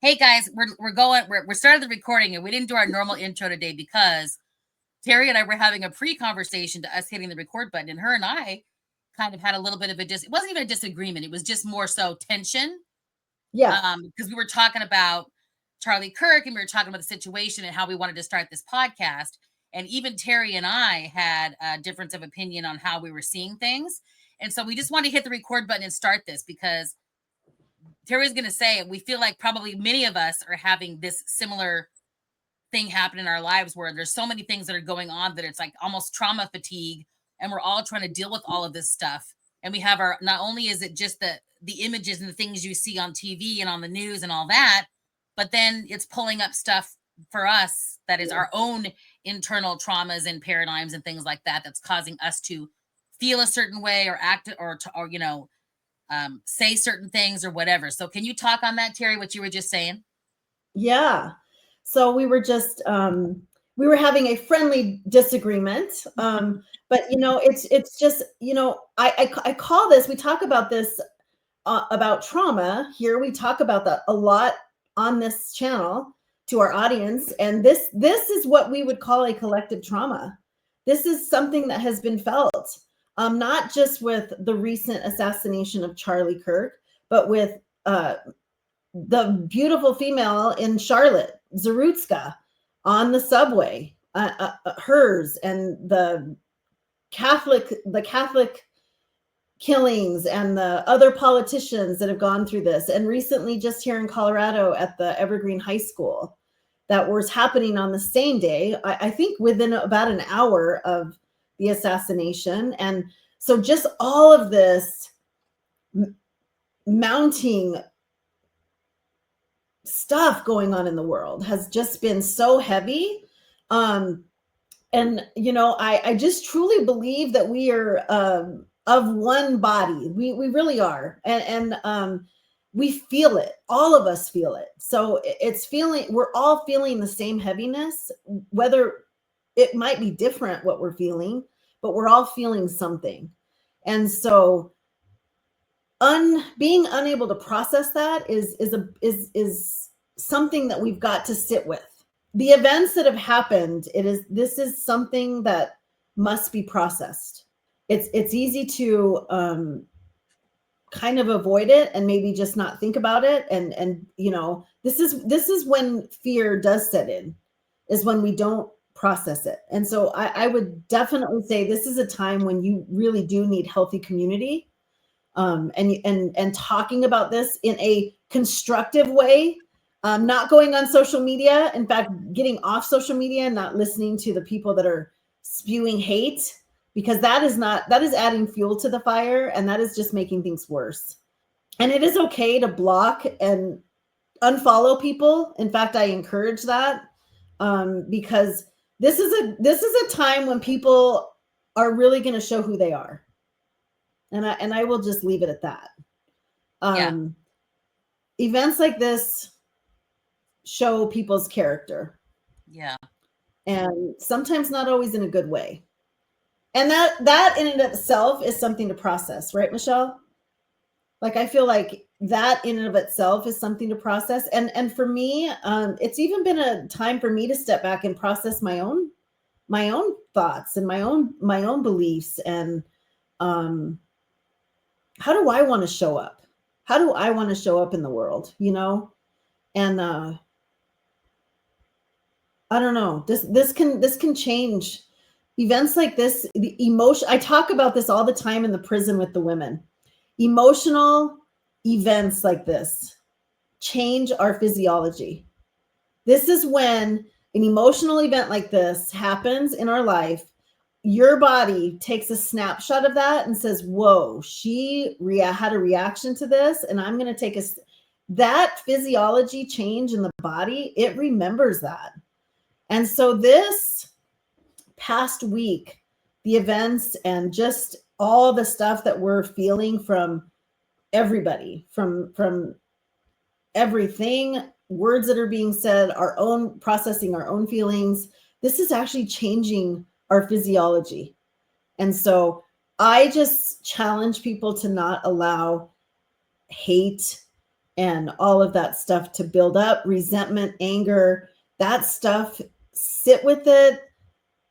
Hey guys, we're started the recording and we didn't do our normal intro today because Terry and I were having a pre-conversation to us hitting the record button, and her and I kind of had a little bit of it wasn't even a disagreement, it was just more so tension. Yeah. Because we were talking about Charlie Kirk and we were talking about the situation and how we wanted to start this podcast. And even Terry and I had a difference of opinion on how we were seeing things. And so we just wanted to hit the record button and start this because Terry's going to say we feel like probably many of us are having this similar thing happen in our lives where there's so many things that are going on that it's like almost trauma fatigue, and we're all trying to deal with all of this stuff. And we have our, not only is it just the images and the things you see on TV and on the news and all that, but then it's pulling up stuff for us that is our own internal traumas and paradigms and things like that that's causing us to feel a certain way or act or say certain things or whatever. So can you talk on that, Terry, what you were just saying? Yeah. So we were just we were having a friendly disagreement. But it's just, I call this, we talk about this about trauma here. We talk about that a lot on this channel to our audience. And this is what we would call a collective trauma. This is something that has been felt, not just with the recent assassination of Charlie Kirk, but with the beautiful female in Charlotte, Zarutska, on the subway, hers, and the Catholic killings and the other politicians that have gone through this. And recently, just here in Colorado at the Evergreen High School, that was happening on the same day, I think within about an hour of the assassination. And so just all of this mounting stuff going on in the world has just been so heavy. And, I just truly believe that we are of one body. We really are. And we feel it. All of us feel it. So we're all feeling the same heaviness, whether it might be different what we're feeling, but we're all feeling something. And so being unable to process that is something that we've got to sit with. The events that have happened, this is something that must be processed. It's easy to kind of avoid it and maybe just not think about it. And this is when fear does set in, is when we don't process it. And so I would definitely say this is a time when you really do need healthy community, and talking about this in a constructive way. Not going on social media. In fact, getting off social media and not listening to the people that are spewing hate, because that is adding fuel to the fire, and that is just making things worse. And it is okay to block and unfollow people. In fact, I encourage that, because this is a time when people are really going to show who they are. And I will just leave it at that. Events like this show people's character. Yeah. And sometimes not always in a good way. And that in and of itself is something to process, right, Michelle? Like, I feel like that in and of itself is something to process. And for me, it's even been a time for me to step back and process my own thoughts and my own beliefs. And how do I want to show up? How do I want to show up in the world, And I don't know. This can change. Events like this, the emotion. I talk about this all the time in the prison with the women. Emotional events like this change our physiology. This is when an emotional event like this happens in our life. Your body takes a snapshot of that and says, "Whoa, she had a reaction to this, and I'm going to take that physiology change in the body. It remembers that." And so this past week, the events and just all the stuff that we're feeling from everybody, from everything, words that are being said, processing our own feelings, this is actually changing our physiology. And so I just challenge people to not allow hate and all of that stuff to build up resentment, anger, that stuff. Sit with it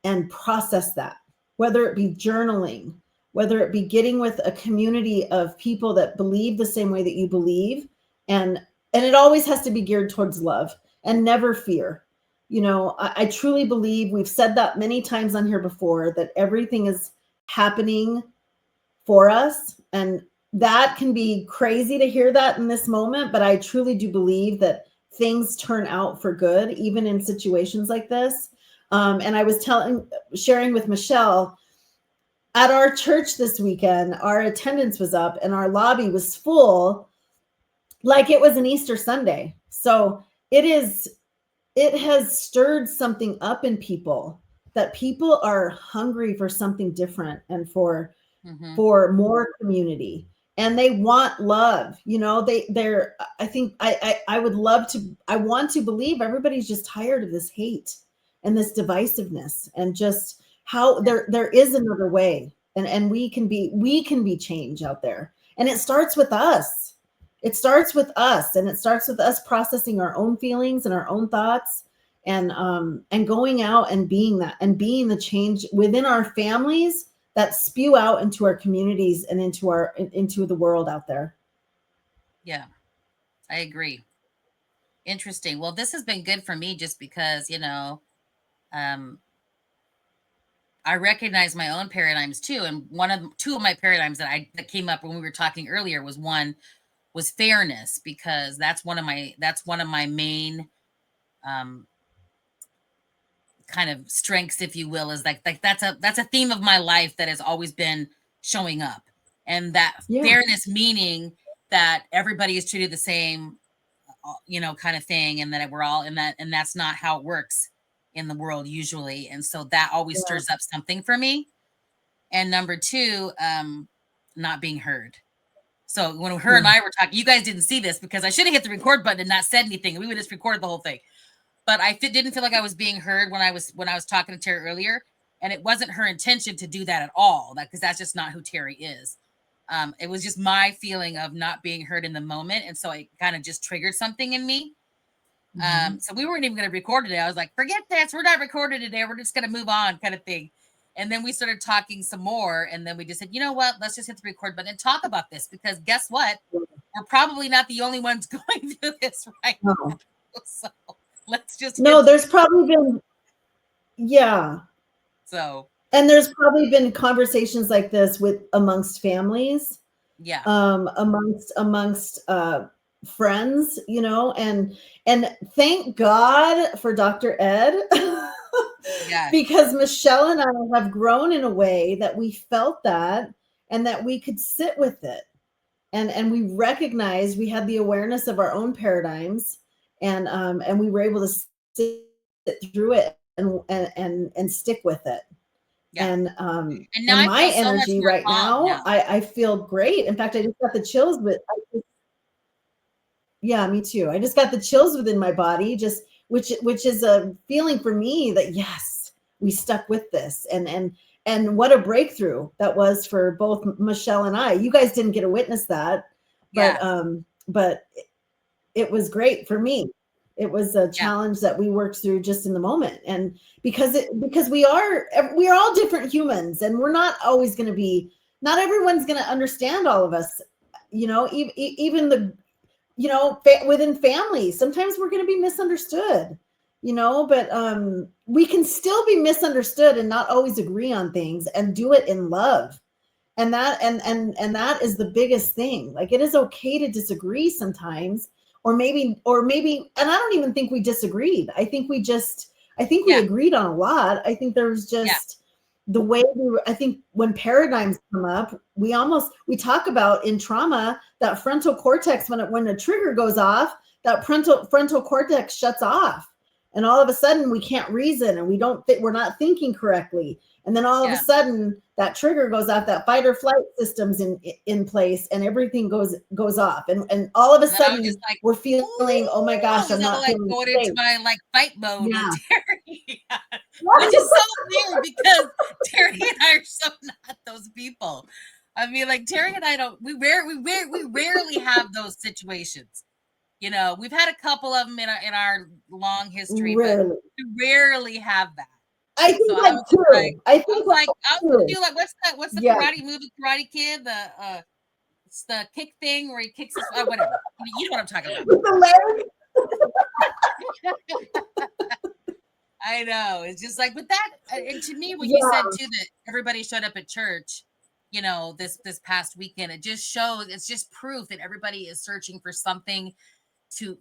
and process that, whether it be journaling, whether it be getting with a community of people that believe the same way that you believe. And it always has to be geared towards love and never fear. I truly believe, we've said that many times on here before, that everything is happening for us. And that can be crazy to hear that in this moment, but I truly do believe that things turn out for good, even in situations like this. And I was sharing with Michelle, at our church this weekend, our attendance was up and our lobby was full, like it was an Easter Sunday. So it has stirred something up in people, that people are hungry for something different and for more community, and they want love. I think I would love to, I want to believe everybody's just tired of this hate and this divisiveness, and just how there is another way, and we can be change out there. And it starts with us. It starts with us, and it starts with us processing our own feelings and our own thoughts, and going out and being that, and being the change within our families that spew out into our communities and into the world out there. Yeah, I agree. Interesting. Well, this has been good for me, just because, I recognize my own paradigms too. And two of my paradigms that came up when we were talking earlier was fairness, because that's one of my main kind of strengths, if you will, is like that's a theme of my life that has always been showing up. And that fairness, meaning that everybody is treated the same, kind of thing, and that we're all in that, and that's not how it works in the world usually. And so that always stirs up something for me. And number two, not being heard. So when her and I were talking, you guys didn't see this because I should have hit the record button and not said anything. We would just record the whole thing. But I didn't feel like I was being heard when I was talking to Terry earlier, and it wasn't her intention to do that at all. Because that's just not who Terry is. It was just my feeling of not being heard in the moment, and so it kind of just triggered something in me. So we weren't even going to record today. I was like, forget this. We're not recording today. We're just going to move on, kind of thing. And then we started talking some more, and then we just said, you know what? Let's just hit the record button and talk about this, because guess what? We're probably not the only ones going through this right now. So let's just there's probably been and there's probably been conversations like this amongst families, amongst friends, and thank God for Dr. Ed. Because Michelle and I have grown in a way that we felt that, and that we could sit with it, and we recognized, we had the awareness of our own paradigms, and we were able to sit through it and stick with it. And my energy right now, I feel great. In fact, I just got the chills, me too. I just got the chills within my body, which is a feeling for me that yes, we stuck with this, and what a breakthrough that was for both Michelle and I. You guys didn't get to witness that, but it was great for me. It was a challenge that we worked through just in the moment. And because we are all different humans, and we're not always going to be, not everyone's going to understand all of us, even the, within families, sometimes we're going to be misunderstood, but we can still be misunderstood and not always agree on things, and do it in love. And that, and that is the biggest thing. Like, it is okay to disagree sometimes, or maybe, and I don't even think we disagreed. I think we agreed on a lot. I think there's just the way I think when paradigms come up, we talk about in trauma, that frontal cortex, when a trigger goes off, that frontal cortex shuts off. And all of a sudden we can't reason, and we're not thinking correctly. And then all of a sudden that trigger goes off, that fight or flight system's in place, and everything goes off. And all of a sudden we're feeling, oh my gosh, I'm not feeling going safe. into my fight mode. Terry. Which is so weird, because Terry and I are so not those people. I mean, Terry and I we rarely have those situations. You know, we've had a couple of them in our long history, but Rarely. we rarely have that. I So think I like was just like, two. I think like I was gonna two. do like what's the Yeah. karate movie, Karate Kid, it's the kick thing where he kicks his whatever. You know what I'm talking about. With the leg. I know. It's just like, but that, and to me, when you Yeah. said too that everybody showed up at church, you know, this past weekend, it just shows. It's just proof that everybody is searching for something to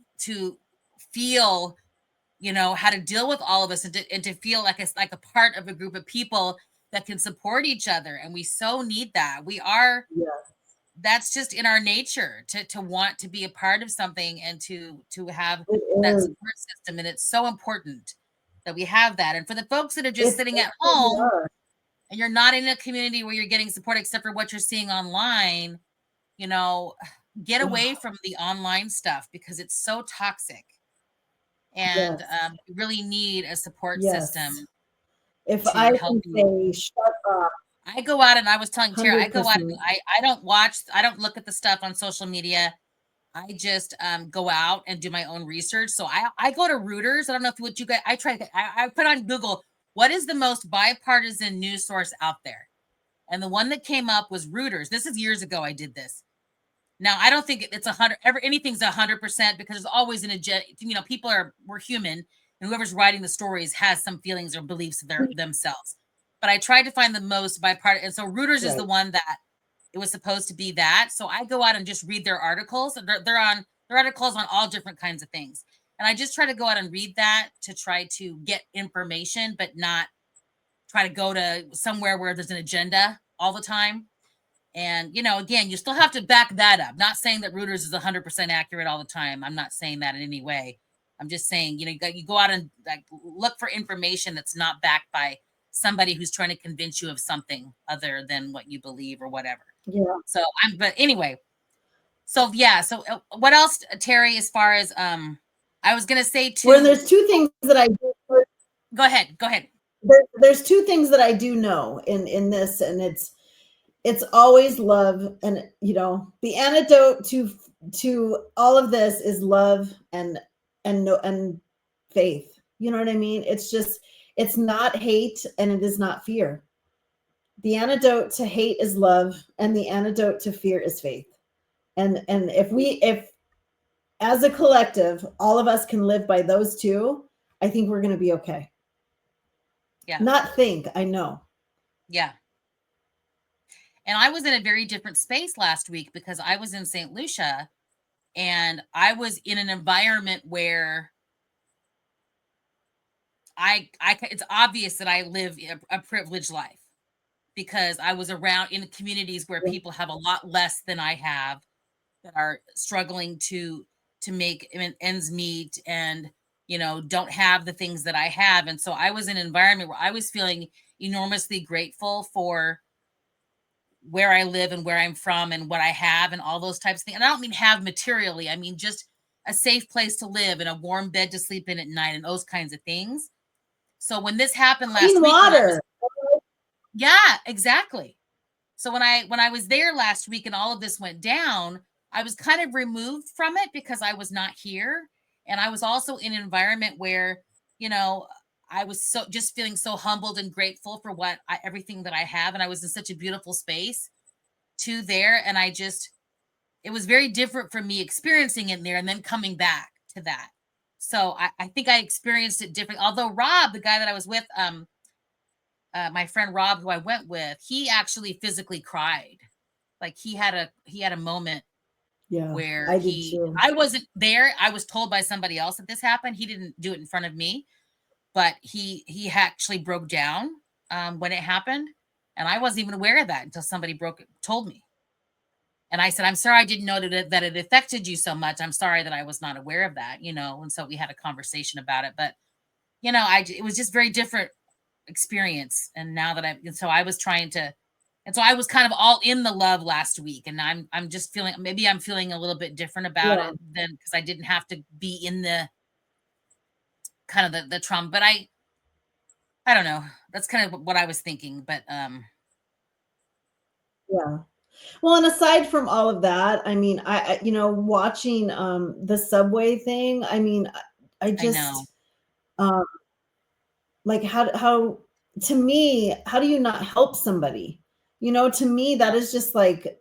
feel, you know, how to deal with all of us, and to feel like it's like a part of a group of people that can support each other, and we so need that. We are. Yeah. That's just in our nature to want to be a part of something and to have It that is. support system, and it's so important that we have that. And for the folks that are just It's sitting at really home are. and you're not in a community where you're getting support except for what you're seeing online, you know, get away Ugh. from the online stuff because it's so toxic, and Yes. you really need a support Yes. system If to I help can you. say shut up, I go out, and I was telling Tara, I go out and 100%. I don't look at the stuff on social media. I just go out and do my own research. So I go to Reuters. I don't know if what you guys. I put on Google, what is the most bipartisan news source out there, and the one that came up was Reuters. This is years ago. I did this. Now I don't think it's 100. Anything's 100% because there's always an agenda. You know, we're human, and whoever's writing the stories has some feelings or beliefs of themselves. But I tried to find the most bipartisan, and so Reuters is Right. the one that it was supposed to be that. So I go out and just read their articles. Their articles on all different kinds of things. And I just try to go out and read that to try to get information, but not try to go to somewhere where there's an agenda all the time. And, you know, again, you still have to back that up. Not saying that Reuters is 100% accurate all the time. I'm not saying that in any way. I'm just saying, you know, you go out and like look for information that's not backed by somebody who's trying to convince you of something other than what you believe or whatever. Yeah. So but anyway, so yeah. So what else, Terry? As far as I was gonna say Well, too. there's two things that I do. Go ahead. Go ahead. There's two things that I do know in this, and it's always love, and you know the antidote to all of this is love and no and faith. You know what I mean? It's just it's not hate and it is not fear. The antidote to hate is love, and the antidote to fear is faith. And if as a collective all of us can live by those two, I think we're going to be okay. Yeah. Not think, I know. Yeah. And I was in a very different space last week because I was in St. Lucia, and I was in an environment where it's obvious that I live a privileged life because I was around in communities where people have a lot less than I have, that are struggling to make ends meet, and you know don't have the things that I have. And so I was in an environment where I was feeling enormously grateful for where I live and where I'm from and what I have and all those types of things. And I don't mean have materially, I mean just a safe place to live and a warm bed to sleep in at night and those kinds of things. So when this happened last Clean week, when I was, water. yeah, exactly. So when I was there last week and all of this went down, I was kind of removed from it because I was not here, and I was also in an environment where, you know, I was so just feeling so humbled and grateful for everything that I have, and I was in such a beautiful space to there, and it was very different for me experiencing it there and then coming back to that. So I think I experienced it different. Although Rob, the guy that I was with, my friend Rob, who I went with, he actually physically cried. Like he had a moment Yeah, where I did too. I wasn't there. I was told by somebody else that this happened. He didn't do it in front of me, but he actually broke down when it happened, and I wasn't even aware of that until somebody told me. And I said, I'm sorry, I didn't know that it affected you so much. I'm sorry that I was not aware of that, you know. And so we had a conversation about it. But you know, it was just very different experience. And now that so I was trying to, and so I was kind of all in the love last week, and I'm just feeling, maybe I'm feeling a little bit different about Yeah. it than, because I didn't have to be in the kind of the trauma. But I don't know. That's kind of what I was thinking. But Yeah. Well, and aside from all of that, I mean, you know, watching the subway thing, I mean, I I know. just um like how to me, how do you not help somebody? You know, to me Yeah. that is just like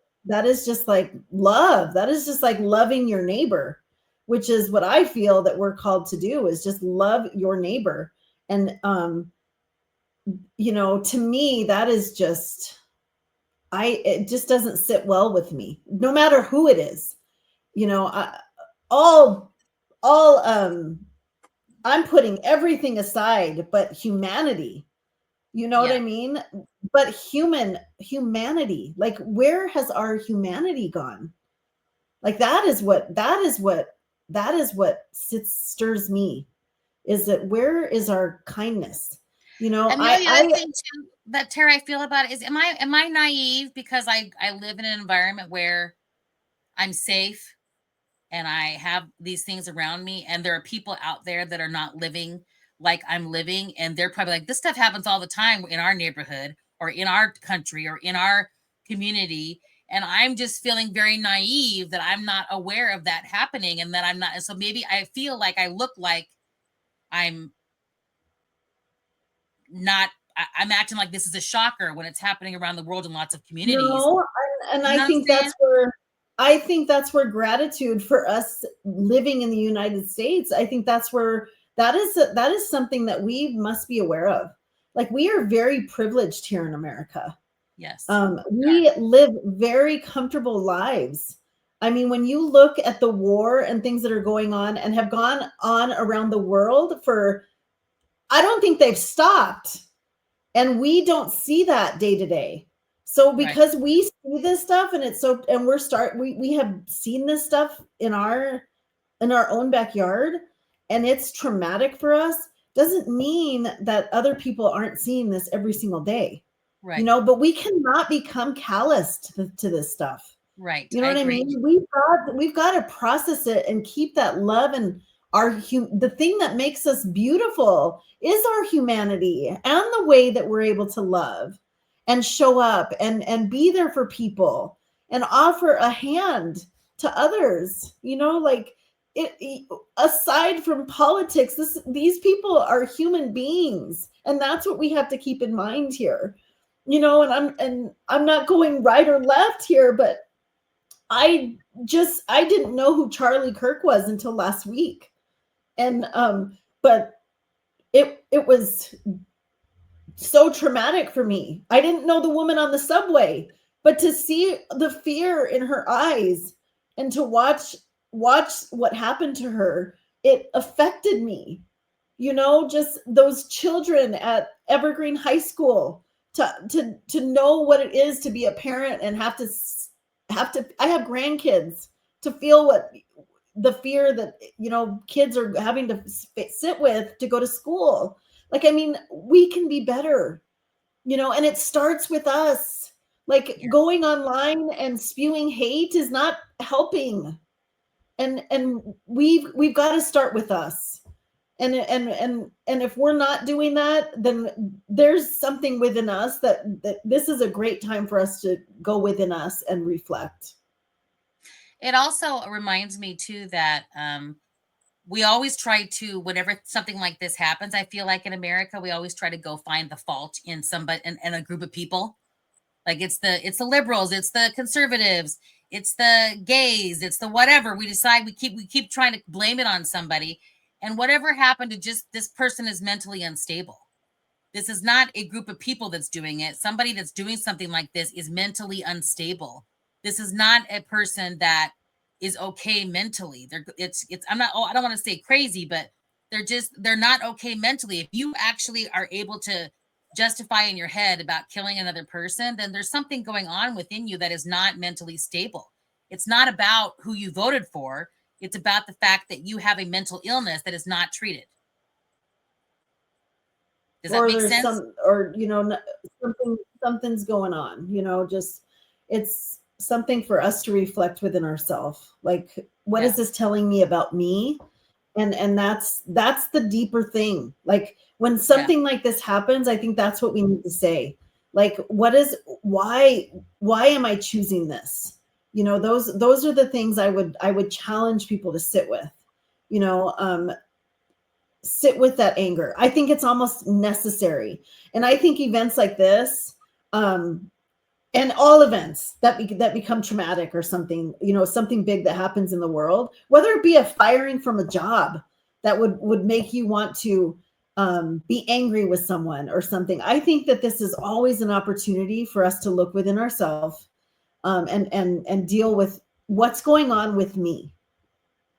love. That is just like loving your neighbor, which is what I feel that we're called to do, is just love your neighbor. And you know, to me that is just it just doesn't sit well with me, no matter who it is. You know, all all I'm putting everything aside but humanity. You know what Yeah. I mean? But humanity, like where has our humanity gone? Like that is what stirs me, is that where is our kindness? You know, And you know the other thing too that Tara I feel about it is am I naive because I live in an environment where I'm safe and I have these things around me, and there are people out there that are not living like I'm living, and they're probably like, this stuff happens all the time in our neighborhood or in our country or in our community, and I'm just feeling very naive that I'm not aware of that happening, and that I'm not, and so maybe I feel like I look like I'm not, I'm acting like this is a shocker when it's happening around the world in lots of communities. No, and You know I what I'm think saying? that's where gratitude for us living in the United States, I think that's where that is something that we must be aware of. Like we are very privileged here in America. Yes. We live very comfortable lives. I mean, when you look at the war and things that are going on and have gone on around the world for, I don't think they've stopped. And we don't see that day to day. So Right. because we see this stuff and it's so, and we have seen this stuff in our own backyard, and it's traumatic for us, doesn't mean that other people aren't seeing this every single day. You Right. know, but we cannot become calloused to this stuff. Right. You know I what I agree. mean? We've got to process it and keep that love, and the thing that makes us beautiful is our humanity and the way that we're able to love and show up and be there for people and offer a hand to others. You know, like aside from politics, these people are human beings, and that's what we have to keep in mind here. You know, and I'm not going right or left here, but I didn't know who Charlie Kirk was until last week. And but it was so traumatic for me. I didn't know the woman on the subway, but to see the fear in her eyes and to watch what happened to her, it affected me. You know, just those children at Evergreen High School, to know what it is to be a parent and have to I have grandkids, to feel what the fear that, you know, kids are having to sit with to go to school. Like, I mean, we can be better, you know, and it starts with us. Like Yeah. going online and spewing hate is not helping. And we've got to start with us. And if we're not doing that, then there's something within us that this is a great time for us to go within us and reflect. It also reminds me too that we always try to, whenever something like this happens, I feel like in America, we always try to go find the fault in somebody, in a group of people. Like it's the liberals, it's the conservatives, it's the gays, it's the whatever. We decide we keep trying to blame it on somebody. And whatever happened to just this person is mentally unstable. This is not a group of people that's doing it. Somebody that's doing something like this is mentally unstable. This is not a person that is okay mentally. It's I'm not, oh, I don't want to say crazy, but they're not okay mentally. If you actually are able to justify in your head about killing another person, then there's something going on within you that is not mentally stable. It's not about who you voted for. It's about the fact that you have a mental illness that is not treated. Does that Or make there's sense? some, or you know, something's going on, you know, just it's something for us to reflect within ourselves. Like, what is Yeah. this telling me about me? And that's the deeper thing. Like when Yeah. something like this happens, I think that's what we need to say. Like, why am I choosing this? You know, those are the things I would challenge people to sit with, you know, sit with that anger. I think it's almost necessary. And I think events like this, and all events that become traumatic or something, you know, something big that happens in the world, whether it be a firing from a job that would make you want to be angry with someone or something. I think that this is always an opportunity for us to look within ourselves, and deal with what's going on with me.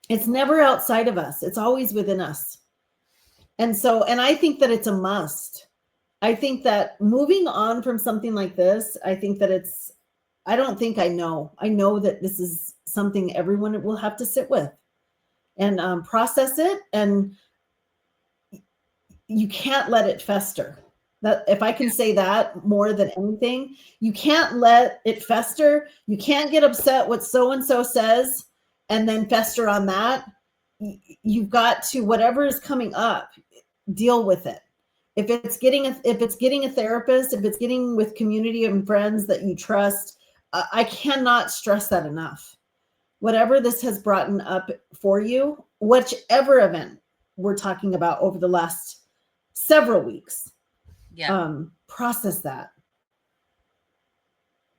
It's never outside of us. It's always within us. And I think that it's a must. I think that moving on from something like this, I think that I don't think I know that this is something everyone will have to sit with and process it. And you can't let it fester. That, if I can say that more than anything, you can't let it fester. You can't get upset what so-and-so says and then fester on that. You've got to, whatever is coming up, deal with it. If it's getting a therapist, if it's getting with community and friends that you trust, I cannot stress that enough. Whatever this has brought up for you, whichever event we're talking about over the last several weeks, process that.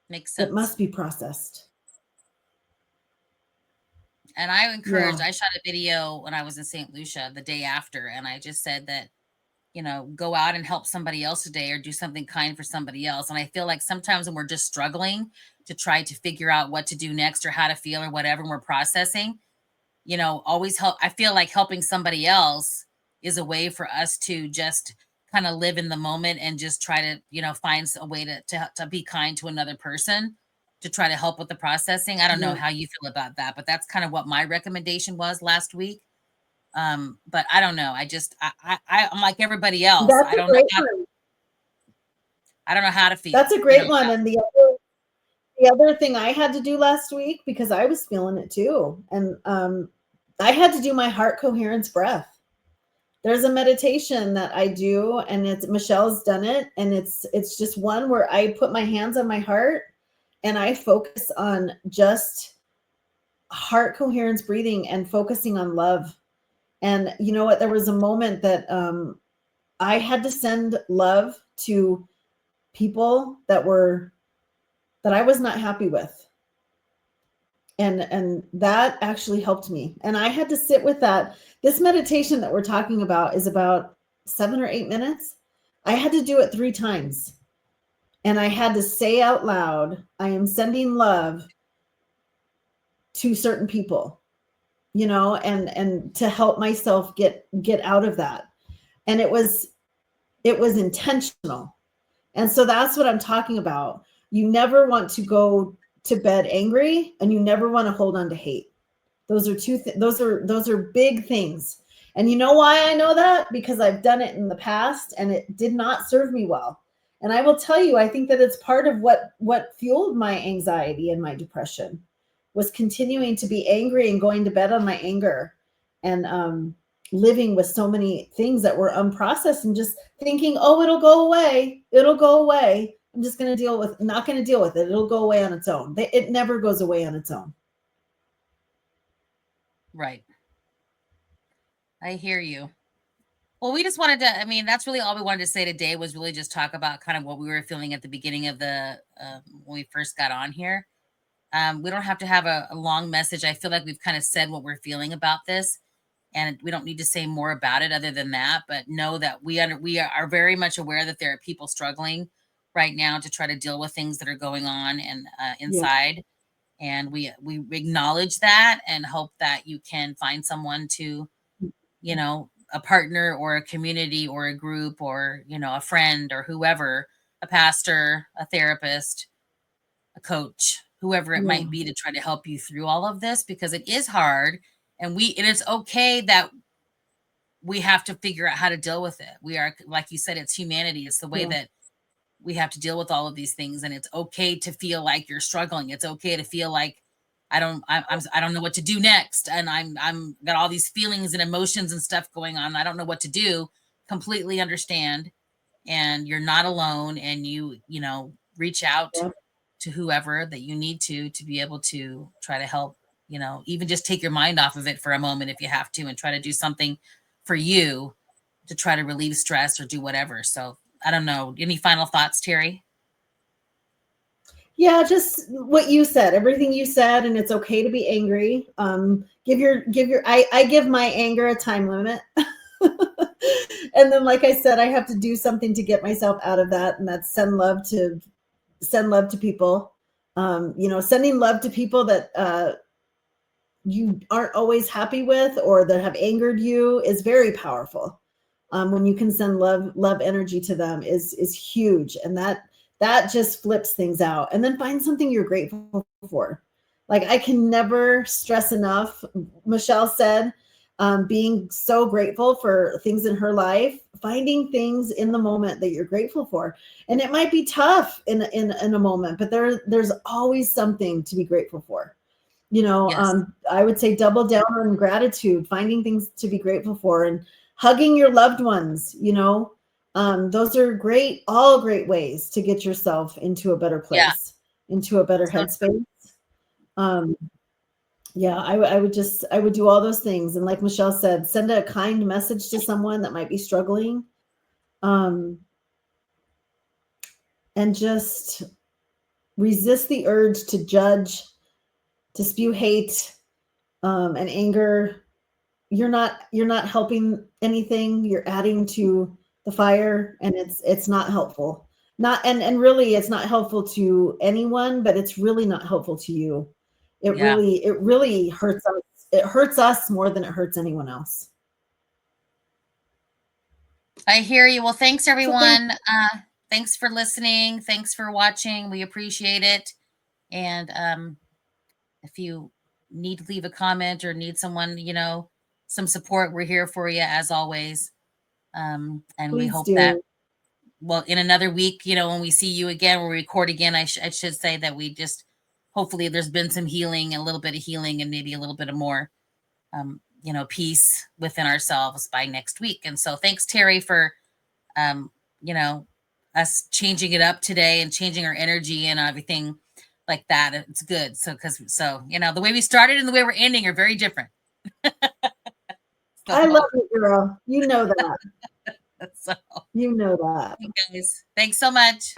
Makes sense. It must be processed. And I encouraged, I shot a video when I was in St. Lucia the day after, and I just said that, you know, go out and help somebody else today or do something kind for somebody else. And I feel like sometimes when we're just struggling to try to figure out what to do next or how to feel or whatever, and we're processing, you know, always help. I feel like helping somebody else is a way for us to just kind of live in the moment and just try to, you know, find a way to be kind to another person, to try to help with the processing. I don't know how you feel about that, but that's kind of what my recommendation was last week. But I don't know. I'm like everybody else. I don't know how to feel. That's a great one. And the other thing I had to do last week, because I was feeling it too, and I had to do my heart coherence breath. There's a meditation that I do, and Michelle's done it, and it's just one where I put my hands on my heart and I focus on just heart coherence breathing and focusing on love. And you know what? There was a moment that I had to send love to people that I was not happy with. And that actually helped me. And I had to sit with that. This meditation that we're talking about is about 7 or 8 minutes. I had to do it 3 times. And I had to say out loud, I am sending love to certain people, you know, and to help myself get out of that. And it was intentional. And so that's what I'm talking about. You never want to go to bed angry, and you never want to hold on to hate. Those are big things. And you know why I know that? Because I've done it in the past and it did not serve me well. And I will tell you, I think that it's part of what fueled my anxiety and my depression, was continuing to be angry and going to bed on my anger, and living with so many things that were unprocessed, and just thinking, oh, it'll go away. It'll go away. I'm just not going to deal with it. It'll go away on its own. It never goes away on its own. Right. I hear you. Well, we just wanted to, I mean, that's really all we wanted to say today, was really just talk about kind of what we were feeling at the beginning of when we first got on here. We don't have to have a long message. I feel like we've kind of said what we're feeling about this, and we don't need to say more about it other than that, but know that we are very much aware that there are people struggling right now to try to deal with things that are going on and inside. And we acknowledge that and hope that you can find someone to, you know, a partner or a community or a group or, you know, a friend or whoever, a pastor, a therapist, a coach, whoever it might be, to try to help you through all of this, because it is hard. And it's okay that we have to figure out how to deal with it. We are, like you said, it's humanity. It's the way that we have to deal with all of these things. And it's okay to feel like you're struggling. It's okay to feel like I don't know what to do next. And I'm got all these feelings and emotions and stuff going on. I don't know what to do. Completely understand. and you're not alone, and you know, reach out Yeah. to whoever that you need to be able to try to help, you know, even just take your mind off of it for a moment if you have to, and try to do something for you to try to relieve stress or do whatever. So I don't know. Any final thoughts, Terry? Yeah, just what you said, everything you said, and it's okay to be angry. I give my anger a time limit. And then, like I said, I have to do something to get myself out of that, and that's send love to people. You know, sending love to people that you aren't always happy with or that have angered you is very powerful. When you can send love energy to them is huge, and that just flips things out. And then find something you're grateful for. Like, I can never stress enough. Michelle said, being so grateful for things in her life, finding things in the moment that you're grateful for. And it might be tough in a moment, but there's always something to be grateful for. You know, Yes. I would say double down on gratitude, finding things to be grateful for, and hugging your loved ones. You know, those are all great ways to get yourself into a better Yeah. place, into a better So headspace. Um, yeah, I would do all those things. And like Michelle said, send a kind message to someone that might be struggling. Um, and just resist the urge to judge, to spew hate, and anger. You're not helping anything. You're adding to the fire, and it's not helpful. Not and really, it's not helpful to anyone, but it's really not helpful to you. yeah, It really hurts us. It hurts us more than it hurts anyone else. I hear you. Well, thanks So thank everyone. Thanks for listening. Thanks for watching. We appreciate it. And if you need to leave a comment or need someone, you know, some support, we're here for you as always. And we Please hope that, do. well, in another week, you know, when we see you again, we'll record again. I should say that we just, hopefully there's been some healing, a little bit of healing, and maybe a little bit of more, you know, peace within ourselves by next week. And so thanks, Terry, for, um, you know, us changing it up today and changing our energy and everything like that. It's good. So, you know, the way we started and the way we're ending are very different. I love So, it, girl. You know that. so You know that. guys, thanks so much.